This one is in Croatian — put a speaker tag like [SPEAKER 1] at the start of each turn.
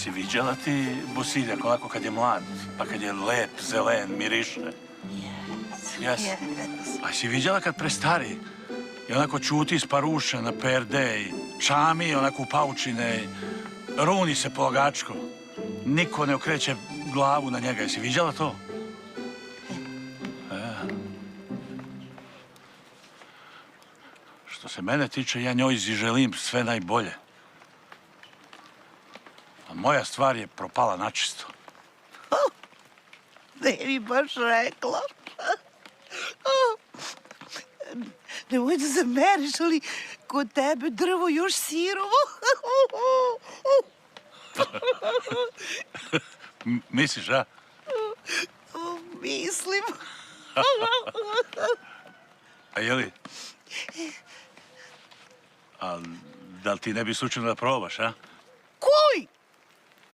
[SPEAKER 1] Si viđala ti bosiljak onako kad je mlad, pa kad je lep, zelen, miriše? Jes. A si viđala kad prestari i onako čuti iz paruša na perde i čami onako u paučine i runi se polagačko. Niko ne okreće glavu na njega. Jesi viđala to? Što se mene tiče, ja njoj želim sve najbolje. A moja stvar je propala načisto.
[SPEAKER 2] Ne mi baš rekla. Nemoj da zameriš, ali kod tebe drvo još sirovo.
[SPEAKER 1] Misliš, a?
[SPEAKER 2] Mislim.
[SPEAKER 1] A jeli? A da li ti ne bi slučajno da probaš, a?